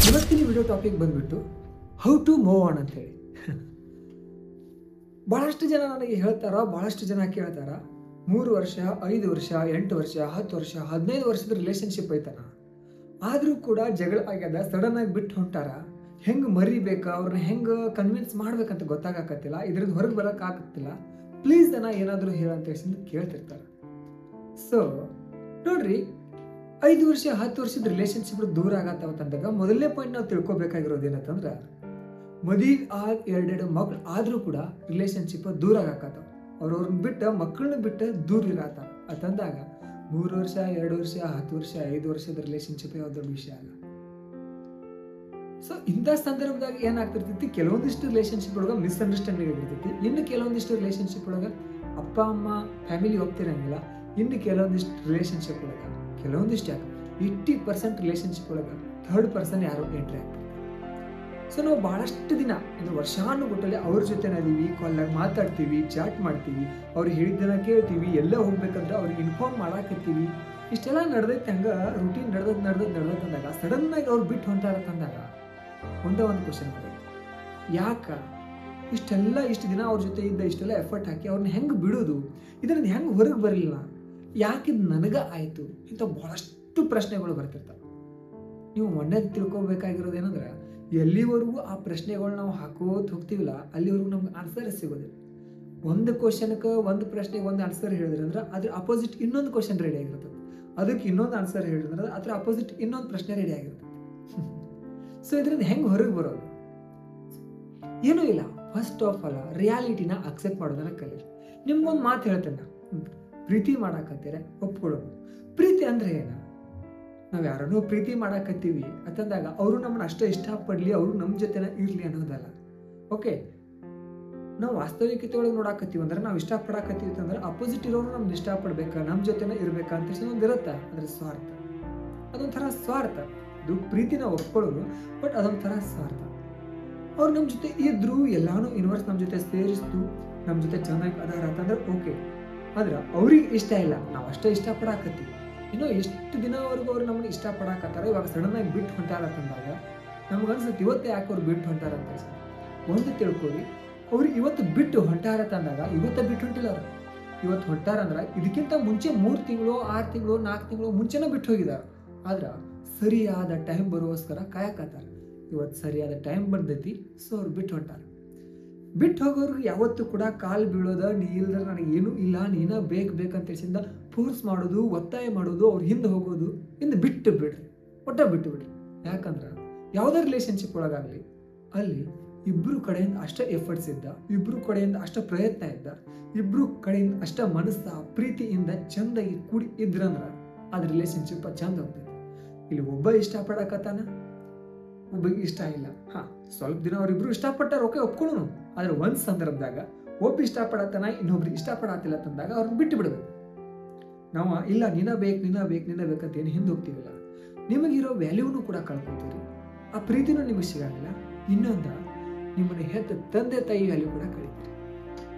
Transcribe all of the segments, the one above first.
ಇವತ್ತಿನ video topic ಬಂದ್ಬಿಟ್ಟು how to move on ಅಂತ ಹೇಳಿ. ಬಹಳಷ್ಟು ಜನ ನನಗೆ ಹೇಳ್ತಾರ, ಬಹಳಷ್ಟು ಜನ ಕೇಳ್ತಾರ, 3 ವರ್ಷ 5 ವರ್ಷ 8 ವರ್ಷ 10 ವರ್ಷ 15 ವರ್ಷದ ರಿಲೇಶನ್ಶಿಪ್ ಐತನ, ಆದರೂ ಕೂಡ ಜಗಳ ಆಗ್ಯದ, ಸಡನ್ ಆಗಿ ಬಿಟ್ಟು ಹೊಂಟಾರ, ಹೆಂಗೆ ಮರಿಬೇಕಾ, ಅವ್ರನ್ನ ಹೆಂಗೆ ಕನ್ವಿನ್ಸ್ ಮಾಡ್ಬೇಕಂತ ಗೊತ್ತಾಗಕತ್ತಿಲ್ಲ, ಇದ್ರದ್ದು ಹೊರಗೆ ಬರೋಕ್ಕಾಗತ್ತಿಲ್ಲ, ಪ್ಲೀಸ್ ದನ ಏನಾದರೂ ಹೇಳಂತ ಹೇಳಿ ಕೇಳ್ತಿರ್ತಾರೆ. ಸೊ ನೋಡ್ರಿ, 5 ವರ್ಷ 10 ವರ್ಷದ ರಿಲೇಶನ್ಶಿಪ್ ದೂರ ಆಗತ್ತವ ಅಂತಂದಾಗ ಮೊದಲನೇ ಪಾಯಿಂಟ್ ನಾವು ತಿಳ್ಕೊಬೇಕಾಗಿರೋದು ಏನಂತಂದ್ರೆ, ಮದುವೆ ಆಗ 2 ಮಕ್ಳು ಆದರೂ ಕೂಡ ರಿಲೇಶನ್ಶಿಪ್ ದೂರ ಆಗತ್ತವ, ಅವ್ರವ್ರನ್ನ ಬಿಟ್ಟು ಮಕ್ಕಳನ್ನ ಬಿಟ್ಟು ದೂರ ಇರತ್ತಾರ ಅಂತಂದಾಗ 3 ವರ್ಷ 2 ವರ್ಷ 10 ವರ್ಷ 5 ವರ್ಷದ ರಿಲೇಶನ್ಶಿಪ್ ಯಾವ ದೊಡ್ಡ ವಿಷಯ ಅಲ್ಲ. ಸೊ ಇಂಥ ಸಂದರ್ಭದಾಗ ಏನಾಗ್ತಿರ್ತೈತಿ, ಕೆಲವೊಂದಿಷ್ಟು ರಿಲೇಶನ್ಶಿಪ್ ಒಳಗೆ ಮಿಸ್ಅಂಡರ್ಸ್ಟ್ಯಾಂಡಿಂಗ್ ಆಗಿರ್ತೈತಿ, ಇನ್ನು ಕೆಲವೊಂದಿಷ್ಟು ರಿಲೇಶನ್ಶಿಪ್ ಒಳಗೆ ಅಪ್ಪ ಅಮ್ಮ ಫ್ಯಾಮಿಲಿ ಹೋಗ್ತಿರಂಗಿಲ್ಲ, ಇನ್ನು ಕೆಲವೊಂದಿಷ್ಟು ರಿಲೇಶನ್ಶಿಪ್ ಒಳಗೆ ಕೆಲವೊಂದಿಷ್ಟು ಯಾಕೆ 80% ರಿಲೇಶನ್ಶಿಪ್ ಒಳಗೆ ಥರ್ಡ್ ಪರ್ಸನ್ ಯಾರೋ ಎಂಟ್ರಿ ಆಗ್ತಾರೆ. ಸೊ ನಾವು ಭಾಳಷ್ಟು ದಿನ ಅಂದರೆ ವರ್ಷಾನುಗಟ್ಟಲೆ ಅವ್ರ ಜೊತೆ ನಾದೀವಿ, ಕಾಲ್ನಾಗ ಮಾತಾಡ್ತೀವಿ, ಚಾಟ್ ಮಾಡ್ತೀವಿ, ಅವ್ರು ಹೇಳಿದ್ದನ್ನ ಕೇಳ್ತೀವಿ, ಎಲ್ಲ ಹೋಗ್ಬೇಕಂದ್ರೆ ಅವ್ರಿಗೆ ಇನ್ಫಾರ್ಮ್ ಮಾಡಾಕತ್ತೀವಿ, ಇಷ್ಟೆಲ್ಲ ನಡೆದೈತೆ. ಹಂಗೆ ರೂಟೀನ್ ನಡೆದಂದಾಗ ಸಡನ್ನಾಗಿ ಅವ್ರು ಬಿಟ್ಟು ಹೊಂಟಾರತ್ತಂದಾಗ ಒಂದೇ ಒಂದು ಕ್ವಶನ್ ಬರುತ್ತೆ, ಯಾಕೆ ಇಷ್ಟು ದಿನ ಅವ್ರ ಜೊತೆ ಇದ್ದ, ಇಷ್ಟೆಲ್ಲ ಎಫರ್ಟ್ ಹಾಕಿ ಅವ್ರನ್ನ ಹೆಂಗೆ ಬಿಡೋದು, ಇದರಿಂದ ಹೆಂಗೆ ಹೊರಗೆ ಬರಲಿಲ್ಲ, ಯಾಕಿದು ನನಗೆ ಆಯಿತು, ಇಂಥ ಭಾಳಷ್ಟು ಪ್ರಶ್ನೆಗಳು ಬರ್ತಿರ್ತಾವೆ. ನೀವು ಮೊನ್ನೆ ತಿಳ್ಕೊಬೇಕಾಗಿರೋದು ಏನಂದ್ರೆ, ಎಲ್ಲಿವರೆಗೂ ಆ ಪ್ರಶ್ನೆಗಳು ನಾವು ಹಾಕೋದು ಹೋಗ್ತೀವಿಲ್ಲ ಅಲ್ಲಿವರೆಗೂ ನಮ್ಗೆ ಆನ್ಸರ್ ಸಿಗೋದಿಲ್ಲ. ಒಂದು ಕ್ವಶನ್ಗೆ ಒಂದು ಪ್ರಶ್ನೆಗೆ ಒಂದು ಆನ್ಸರ್ ಹೇಳಿದ್ರೆ ಅಂದ್ರೆ ಅದ್ರ ಅಪೋಸಿಟ್ ಇನ್ನೊಂದು ಕ್ವಶನ್ ರೆಡಿ ಆಗಿರ್ತದೆ, ಅದಕ್ಕೆ ಇನ್ನೊಂದು ಆನ್ಸರ್ ಹೇಳಿದ್ರೆ ಅದ್ರ ಅಪೋಸಿಟ್ ಇನ್ನೊಂದು ಪ್ರಶ್ನೆ ರೆಡಿ ಆಗಿರ್ತದೆ. ಸೊ ಇದರಿಂದ ಹೆಂಗೆ ಹೊರಗೆ ಬರೋದು? ಏನೂ ಇಲ್ಲ, ಫಸ್ಟ್ ಆಫ್ ಆಲ್ ರಿಯಾಲಿಟಿನ ಅಕ್ಸೆಪ್ಟ್ ಮಾಡೋದನ್ನ ಕಲೀರಿ. ನಿಮ್ಗೊಂದು ಮಾತು ಹೇಳ್ತೇನೆ, ಪ್ರೀತಿ ಮಾಡಾಕತ್ತೀರ ಒಪ್ಕೊಳ್ಳೋದು. ಪ್ರೀತಿ ಅಂದ್ರೆ ಏನ? ನಾವು ಯಾರನ್ನೋ ಪ್ರೀತಿ ಮಾಡಾಕತ್ತೀವಿ ಅಂತಂದಾಗ ಅವರು ನಮ್ಮನ್ನ ಅಷ್ಟೇ ಇಷ್ಟಪಡಲಿ, ಅವರು ನಮ್ಮ ಜೊತೆನ ಇರಲಿ ಅನ್ನೋದಲ್ಲ. ಓಕೆ, ನಾವು ವಾಸ್ತವಿಕತೆ ಒಳಗೆ ನೋಡಾಕತ್ತೀವಿ ಅಂದ್ರೆ, ನಾವು ಇಷ್ಟಪಡಾಕತ್ತೀವಿ ಅಂತಂದ್ರೆ ಅಪೋಸಿಟ್ ಇರೋರು ನಮ್ಗೆ ಇಷ್ಟಪಡ್ಬೇಕಾ, ನಮ್ಮ ಜೊತೆನ ಇರ್ಬೇಕಾ ಅಂತ ಒಂದು ಇರುತ್ತೆ. ಅದ್ರ ಸ್ವಾರ್ಥ, ಅದೊಂಥರ ಸ್ವಾರ್ಥ. ಅದು ಪ್ರೀತಿನ ಒಪ್ಕೊಳ್ಳೋದು, ಬಟ್ ಅದೊಂಥರ ಸ್ವಾರ್ಥ. ಅವ್ರು ನಮ್ಮ ಜೊತೆ ಇದ್ರು, ಎಲ್ಲಾನು ಯೂನಿವರ್ಸ್ ನಮ್ಮ ಜೊತೆ ಸೇರಿಸ್ತು, ನಮ್ಮ ಜೊತೆ ಚೆನ್ನಾಗಿ ಅದಾರ ಅಂತಂದ್ರೆ ಓಕೆ. ಆದ್ರೆ ಅವ್ರಿಗೆ ಇಷ್ಟ ಇಲ್ಲ, ನಾವು ಅಷ್ಟೇ ಇಷ್ಟಪಡಾಕತ್ತೀವಿ, ಇನ್ನೂ ಎಷ್ಟು ದಿನವರೆಗೂ ಅವ್ರು ನಮ್ಮನ್ನ ಇಷ್ಟಪಡಾಕತ್ತಾರ, ಇವಾಗ ಸಡನ್ ಆಗಿ ಬಿಟ್ಟು ಹೊಂಟಾರತ್ತಂದಾಗ ನಮ್ಗನ್ಸುತ್ತೆ ಇವತ್ತೇ ಯಾಕೆ ಅವ್ರು ಬಿಟ್ಟು ಹೊಂಟಾರಂತ. ಒಂದು ತಿಳ್ಕೊಳ್ಳಿ, ಅವ್ರು ಇವತ್ತು ಬಿಟ್ಟು ಹೊಂಟಾರತ್ತಂದಾಗ ಇವತ್ತು ಬಿಟ್ಟು ಹೊಂಟಿಲ್ಲ, ಅವ್ರು ಇವತ್ತು ಹೊಂಟಾರಂದ್ರೆ ಇದಕ್ಕಿಂತ ಮುಂಚೆ 3 ತಿಂಗಳು 6 ತಿಂಗಳು 4 ತಿಂಗಳು ಮುಂಚೆನೇ ಬಿಟ್ಟು ಹೋಗಿದ್ದಾರೆ. ಆದ್ರೆ ಸರಿಯಾದ ಟೈಮ್ ಬರೋಸ್ಕರ ಕಾಯಕತ್ತಾರ. ಇವತ್ತು ಸರಿಯಾದ ಟೈಮ್ ಬಂದೈತಿ, ಸೊ ಅವ್ರು ಬಿಟ್ಟು ಹೊಂಟಾರ. ಬಿಟ್ಟು ಹೋಗೋರಿಗೆ ಯಾವತ್ತೂ ಕೂಡ ಕಾಲು ಬೀಳೋದ, ನೀ ಇಲ್ದ್ರೆ ನನಗೇನು ಇಲ್ಲ, ನೀನ ಬೇಕಂತ ತಿಳಿಸಿಂದ ಫೋರ್ಸ್ ಮಾಡೋದು, ಒತ್ತಾಯ ಮಾಡೋದು, ಅವ್ರು ಹಿಂದೆ ಹೋಗೋದು, ಹಿಂದೆ ಬಿಟ್ಟು ಬಿಡ್ರಿ, ಬಿಟ್ಟು ಬಿಡ್ರಿ. ಯಾಕಂದ್ರೆ ಯಾವುದೇ ರಿಲೇಶನ್ಶಿಪ್ ಒಳಗಾಗಲಿ ಅಲ್ಲಿ ಇಬ್ಬರು ಕಡೆಯಿಂದ ಅಷ್ಟೇ ಎಫರ್ಟ್ಸ್ ಇದ್ದ, ಇಬ್ಬರು ಕಡೆಯಿಂದ ಅಷ್ಟೇ ಪ್ರಯತ್ನ ಇದ್ದ, ಇಬ್ಬರು ಕಡೆಯಿಂದ ಅಷ್ಟೇ ಮನಸ್ಸ ಪ್ರೀತಿಯಿಂದ ಚಂದಾಗಿ ಕೂಡಿ ಇದ್ರಂದ್ರೆ ಅದು ರಿಲೇಶನ್ಶಿಪ್ ಚಂದ ಹೋಗ್ತೈತಿ. ಇಲ್ಲಿ ಒಬ್ಬ ಇಷ್ಟಪಡಕತ್ತಾನ, ಒಬ್ಬಗೆ ಇಷ್ಟ ಇಲ್ಲ, ಸ್ವಲ್ಪ ದಿನ ಅವ್ರಿಬ್ರು ಇಷ್ಟಪಟ್ಟಾರ, ಓಕೆ ಒಪ್ಕೊಳ್ಳೋನು. ಆದ್ರೆ ಒಂದ್ ಸಂದರ್ಭದಾಗ ಒಬ್ಬ ಇಷ್ಟಪಡತ್ತಾನ, ಇನ್ನೊಬ್ರಿಗೆ ಇಷ್ಟಪಡತ್ತಿಲ್ಲ ತಂದಾಗ ಅವ್ರನ್ನ ಬಿಟ್ಟು ಬಿಡ್ಬೇಕು. ನಾವು ಇಲ್ಲ ನೀನ ಬೇಕಂತ ಏನು ಹಿಂದೆ ಹೋಗ್ತೀವಿಲ್ಲ, ನಿಮಗಿರೋ ವ್ಯಾಲ್ಯೂನು ಕೂಡ ಕಳ್ಕೊತೀರಿ, ಆ ಪ್ರೀತಿನೂ ನಿಮಗೆ ಸಿಗಲ್ಲ. ಇನ್ನೊಂದ ನಿಮ್ಮನ್ನ ಹೆತ್ತ ತಂದೆ ತಾಯಿ ವ್ಯಾಲ್ಯೂ ಕೂಡ ಕಳೀತೀರಿ.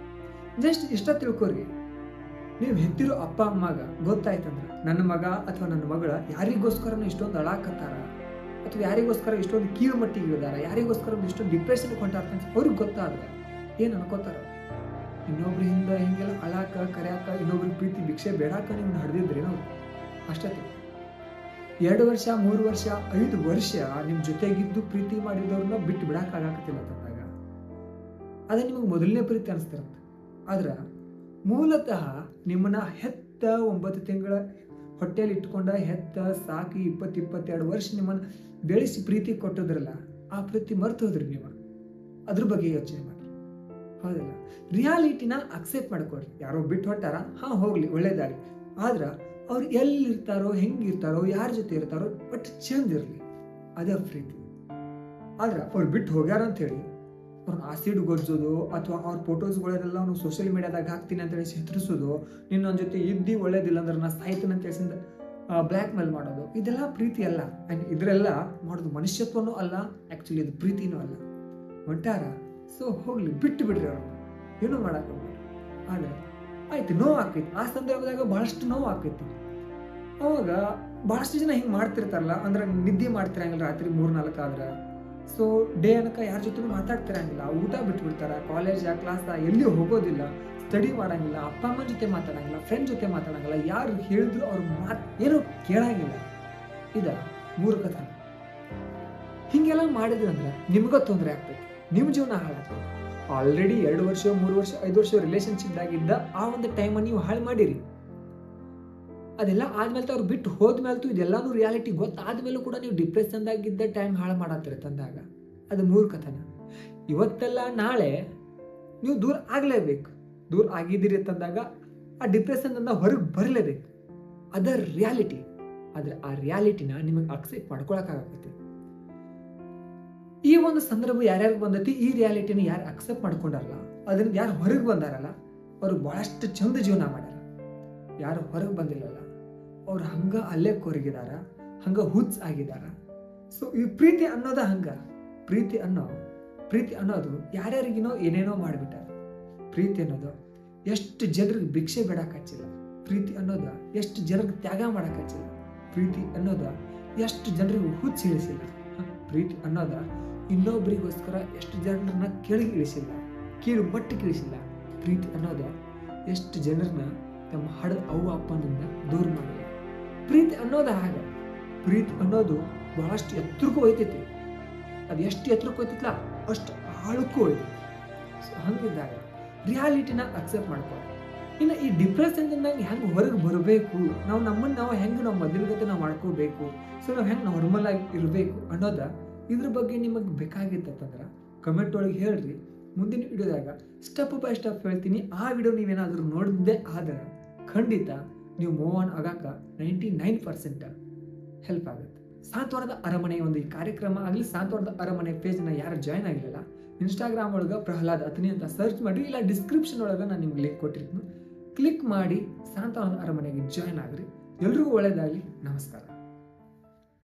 ಜಸ್ಟ್ ಇಷ್ಟ ತಿಳ್ಕೊರಿ, ನೀವು ಹೆತ್ತಿರೋ ಅಪ್ಪ ಅಮ್ಮಗ ಗೊತ್ತಾಯ್ತಂದ್ರೆ ನನ್ನ ಮಗ ಅಥವಾ ನನ್ನ ಮಗಳ ಯಾರಿಗೋಸ್ಕರನೂ ಇಷ್ಟೊಂದು ಅಳಾಕತ್ತಾರ, ಅಥವಾ ಯಾರಿಗೋಸ್ಕರ ಇಷ್ಟೊಂದು ಕೀಳು ಮಟ್ಟಿಗೆ ಇಳಿದಾರ, ಯಾರಿಗೋಸ್ಕರ ಇಷ್ಟೊಂದು ಡಿಪ್ರೆಷನ್ ಕೊಂಟಾರ ಅವ್ರಿಗೆ ಗೊತ್ತಾದ್ರೆ ಏನು ಅನ್ಕೋತಾರ, ಇನ್ನೊಬ್ರ ಹಿಂದೆ ಹಿಂಗೆಲ್ಲ ಅಳಾಕ ಕರ್ಯಾಕ, ಇನ್ನೊಬ್ರಿಗೆ ಪ್ರೀತಿ ಭಿಕ್ಷೆ ಬೇಡಾಕ ನಿಮ್ಮನ್ನ ಹಡ್ದಿದ್ರಿ ನಾವು ಅಷ್ಟೇ. 2 ವರ್ಷ 3 ವರ್ಷ 5 ವರ್ಷ ನಿಮ್ಮ ಜೊತೆಗಿದ್ದು ಪ್ರೀತಿ ಮಾಡಿದವ್ರನ್ನ ಬಿಟ್ಟು ಬಿಡಕ್ಕಾಗತ್ತಿಲ್ಲ ಅಂತಂದಾಗ ಅದೇ ನಿಮಗೆ ಮೊದಲನೇ ಪ್ರೀತಿ ಅನಿಸ್ತಿರುತ್ತೆ. ಆದ್ರೆ ಮೂಲತಃ ನಿಮ್ಮನ್ನ ಹೆತ್ತ 9 ತಿಂಗಳ ಹೊಟ್ಟೆಯಲ್ಲಿ ಇಟ್ಕೊಂಡ ಹೆತ್ತ ಸಾಕಿ 20-22 ವರ್ಷ ನಿಮ್ಮನ್ನ ಬೆಳೆಸಿ ಪ್ರೀತಿ ಕೊಟ್ಟೋದ್ರಲ್ಲ, ಆ ಪ್ರೀತಿ ಮರ್ತೋದ್ರಿ ನೀವು. ಅದ್ರ ಬಗ್ಗೆ ಯೋಚನೆ ಮಾಡಿ, ಹೌದಲ್ಲ? ರಿಯಾಲಿಟಿನ ಅಕ್ಸೆಪ್ಟ್ ಮಾಡ್ಕೊಡ್ರಿ. ಯಾರೋ ಬಿಟ್ಟು ಹೊಟ್ಟಾರ, ಹೋಗ್ಲಿ, ಒಳ್ಳೇದಾಗಲಿ. ಆದ್ರೆ ಅವ್ರು ಎಲ್ಲಿರ್ತಾರೋ, ಹೆಂಗಿರ್ತಾರೋ, ಯಾರ ಜೊತೆ ಇರ್ತಾರೋ, ಬಟ್ ಚಂದ ಇರಲಿ, ಅದೇ ಪ್ರೀತಿ. ಆದ್ರೆ ಅವ್ರು ಬಿಟ್ಟು ಹೋಗ್ಯಾರ ಅಂತ ಹೇಳಿ ಅವ್ರನ್ನ ಆಸಿಡ್ ಗೊಜ್ಜೋದು, ಅಥವಾ ಅವ್ರ ಫೋಟೋಸ್ಗಳೆಲ್ಲ ಅವ್ನು ಸೋಷಿಯಲ್ ಮೀಡಿಯಾದಾಗ ಹಾಕ್ತೀನಿ ಅಂತೇಳಿ ಹೆದರಿಸೋದು, ನೀನು ನನ್ನ ಜೊತೆ ಇದ್ದು ಒಳ್ಳೇದಿಲ್ಲ ಅಂದ್ರೆ ನಾ ಸಾಯ್ತೀನಿ ಅಂತ ಹೇಳಿಸಿಂದ ಬ್ಲ್ಯಾಕ್ ಮೇಲ್ ಮಾಡೋದು, ಇದೆಲ್ಲ ಪ್ರೀತಿ ಅಲ್ಲ. ಆ್ಯಂಡ್ ಇದರೆಲ್ಲ ಮಾಡೋದು ಮನುಷ್ಯತ್ವನೂ ಅಲ್ಲ, ಆ್ಯಕ್ಚುಲಿ ಇದು ಪ್ರೀತಿನೂ ಅಲ್ಲ. ಹೊಂಟಾರ, ಸೊ ಹೋಗ್ಲಿ, ಬಿಟ್ಟು ಬಿಡ್ರಿ, ಅವ್ರನ್ನ ಏನೂ ಮಾಡಕ್ಕೆ ಹೋಗ್ಬೇಡಿ. ಆದರೆ ಆಯ್ತು, ನೋವು ಆಕೈತಿ, ಆ ಸಂದರ್ಭದಾಗ ಬಹಳಷ್ಟು ನೋವು ಆಕೈತಿ. ಅವಾಗ ಭಾಳಷ್ಟು ಜನ ಹಿಂಗೆ ಮಾಡ್ತಿರ್ತಾರಲ್ಲ, ಅಂದ್ರೆ ನಿದ್ದೆ ಮಾಡ್ತಿರಂಗಿಲ್ಲ ರಾತ್ರಿ 3-4 ಆದ್ರೆ. ಸೊ ಡೇ ಅನಕ ಯಾರ ಜೊತೆ ಮಾತಾಡ್ತಿರಂಗಿಲ್ಲ, ಊಟ ಬಿಟ್ಬಿಡ್ತಾರೆ, ಕಾಲೇಜ್ ಕ್ಲಾಸ್ ಎಲ್ಲಿ ಹೋಗೋದಿಲ್ಲ, ಸ್ಟಡಿ ಮಾಡಂಗಿಲ್ಲ, ಅಪ್ಪ ಅಮ್ಮನ ಜೊತೆ ಮಾತಾಡಂಗಿಲ್ಲ, ಫ್ರೆಂಡ್ ಜೊತೆ ಮಾತಾಡಂಗಿಲ್ಲ, ಯಾರು ಹೇಳಿದ್ರು ಅವ್ರ ಮಾತು ಏನೂ ಕೇಳಂಗಿಲ್ಲ. ಇದ ಮೂರ್ಖತನ. ಹಿಂಗೆಲ್ಲ ಮಾಡಿದ್ರೆ ಅಂದ್ರೆ ನಿಮ್ಗೆ ತೊಂದರೆ ಆಗ್ತೈತಿ, ನಿಮ್ಮ ಜೀವನ ಹಾಳಾಗ್ತೈತಿ. ಆಲ್ರೆಡಿ 2 ವರ್ಷ 3 ವರ್ಷ 5 ವರ್ಷ ರಿಲೇಶನ್ಶಿಪ್ದಾಗಿದ್ದ ಆ ಒಂದು ಟೈಮನ್ನು ನೀವು ಹಾಳು ಮಾಡಿರಿ. ಅದೆಲ್ಲ ಆದ್ಮೇಲೆ ಅವ್ರು ಬಿಟ್ಟು ಹೋದ್ಮೇಲೆ ಇದೆಲ್ಲಾನು ರಿಯಾಲಿಟಿ ಗೊತ್ತಾದ್ಮೇಲೂ ಕೂಡ ನೀವು ಡಿಪ್ರೆಷನ್ದಾಗಿದ್ದ ಟೈಮ್ ಹಾಳು ಮಾಡತ್ತೀರಿ ತಂದಾಗ ಅದು ಮೂರ್ಖತನ. ಇವತ್ತೆಲ್ಲ ನಾಳೆ ನೀವು ದೂರ ಆಗಲೇಬೇಕು. ದೂರ ಆಗಿದ್ದೀರಿ ತಂದಾಗ ಆ ಡಿಪ್ರೆಷನ್ನಿಂದ ಹೊರಗೆ ಬರಲೇಬೇಕು. ಅದರ ರಿಯಾಲಿಟಿ. ಆದರೆ ಆ ರಿಯಾಲಿಟಿನ ನಿಮಗೆ ಅಕ್ಸೆಪ್ಟ್ ಮಾಡ್ಕೊಳಕ್ಕಾಗತ್ತೆ. ಈ ಒಂದು ಸಂದರ್ಭ ಯಾರ್ಯಾರು ಬಂದೈತಿ, ಈ ರಿಯಾಲಿಟಿನ ಯಾರು ಅಕ್ಸೆಪ್ಟ್ ಮಾಡ್ಕೊಂಡಾರಲ್ಲ, ಅದನ್ನ ಯಾರು ಹೊರಗೆ ಬಂದಾರಲ್ಲ, ಅವ್ರು ಬಹಳಷ್ಟು ಚಂದ ಜೀವನ ಮಾಡ್ಯಾರ. ಯಾರು ಹೊರಗೆ ಬಂದಿಲ್ಲಲ್ಲ ಅವ್ರು ಹಂಗ ಅಲ್ಲೇ ಕೊರಗಿದಾರ, ಹಂಗ ಹುಚ್ಚ ಆಗಿದಾರ. ಸೊ ಈ ಪ್ರೀತಿ ಅನ್ನೋದ ಹಂಗ. ಪ್ರೀತಿ ಅನ್ನೋದು ಯಾರ್ಯಾರಿಗಿನೋ ಏನೇನೋ ಮಾಡಿಬಿಟ್ಟಾರ. ಪ್ರೀತಿ ಅನ್ನೋದು ಎಷ್ಟು ಜನರಿಗೆ ಭಿಕ್ಷೆ ಬೇಡಕ್ ಹಚ್ಚಿಲ್ಲ. ಪ್ರೀತಿ ಅನ್ನೋದ ಎಷ್ಟು ಜನರಿಗೆ ತ್ಯಾಗ ಮಾಡಕ್ ಹಚ್ಚಿಲ್ಲ. ಪ್ರೀತಿ ಅನ್ನೋದ ಎಷ್ಟು ಜನರಿಗೆ ಹುಚ್ಚ ಇಳಿಸಿಲ್ಲ. ಪ್ರೀತಿ ಅನ್ನೋದ ಇನ್ನೊಬ್ಬರಿಗೋಸ್ಕರ ಎಷ್ಟು ಜನರನ್ನ ಕೆಳಗೆ ಇಳಿಸಿಲ್ಲ, ಕೀಳು ಮಟ್ಟಕ್ಕೆ ಇಳಿಸಿಲ್ಲ. ಪ್ರೀತಿ ಅನ್ನೋದ ಎಷ್ಟು ಜನರನ್ನ ತಮ್ಮ ಹಡದ ಅವ್ವ ಅಪ್ಪನಿಂದ ದೂರ ಮಾಡಿಲ್ಲ. ಪ್ರೀತಿ ಅನ್ನೋದ ಹಾಗೆ. ಪ್ರೀತಿ ಅನ್ನೋದು ಬಹಳಷ್ಟು ಎತ್ತರಕ್ಕೂ ಹೋಯ್ತೈತಿ. ಅದು ಎಷ್ಟು ಎತ್ತರಕ್ಕೂ ಹೋಯ್ತಿಲ್ಲ ಅಷ್ಟು ಆಳಕ್ಕೂ ಹೋಯ್ತೈತಿ. ಸೊ ಹಂಗಿದ್ದಾಗ ರಿಯಾಲಿಟಿನ ಅಕ್ಸೆಪ್ಟ್ ಮಾಡ್ಕೊಳ್ಳಿ. ಇನ್ನು ಈ ಡಿಪ್ರೆಷನ್ದಿಂದ ಹೆಂಗೆ ಹೊರಗೆ ಬರಬೇಕು, ನಾವು ಹೆಂಗೆ ನಾವು ಮೊದಲಿಗತೆ ನಾವು ಮಾಡ್ಕೋಬೇಕು, ಸೊ ನಾವು ಹೆಂಗೆ ನಾರ್ಮಲ್ ಆಗಿ ಇರಬೇಕು ಅನ್ನೋದ ಇದ್ರ ಬಗ್ಗೆ ನಿಮಗೆ ಬೇಕಾಗಿತ್ತಂದ್ರೆ ಕಮೆಂಟ್ ಒಳಗೆ ಹೇಳ್ರಿ. ಮುಂದಿನ ವಿಡಿಯೋದಾಗ ಸ್ಟೆಪ್ ಬೈ ಸ್ಟೆಪ್ ಹೇಳ್ತೀನಿ. ಆ ವಿಡಿಯೋ ನೀವೇನಾದರೂ ನೋಡಿದ್ದೇ ಆದ್ರೆ ಖಂಡಿತ ನೀವು ಮೂವ್ ಆನ್ ಆಗಾಕ 99% ಹೆಲ್ಪ್ ಆಗುತ್ತೆ. ಸಾಂತ್ವನದ ಅರಮನೆ ಒಂದು ಈ ಕಾರ್ಯಕ್ರಮ ಆಗಲಿ, ಸಾಂತ್ವನದ ಅರಮನೆ ಪೇಜ್ನ ಯಾರು ಜಾಯ್ನ್ ಆಗಿರಲಿಲ್ಲ, ಇನ್ಸ್ಟಾಗ್ರಾಮ್ ಒಳಗೆ ಪ್ರಹ್ಲಾದ್ ಅತ್ನಿ ಅಂತ ಸರ್ಚ್ ಮಾಡಿ, ಇಲ್ಲ ಡಿಸ್ಕ್ರಿಪ್ಷನ್ ಒಳಗೆ ನಾನು ನಿಮ್ಗೆ ಲಿಂಕ್ ಕೊಟ್ಟಿರ್ತೀನಿ. ಕ್ಲಿಕ್ ಮಾಡಿ ಸಾಂತ್ವನದ ಅರಮನೆಗೆ ಜಾಯ್ನ್ ಆಗ್ರಿ. ಎಲ್ರಿಗೂ ಒಳ್ಳೆಯದಾಗಲಿ. ನಮಸ್ಕಾರ.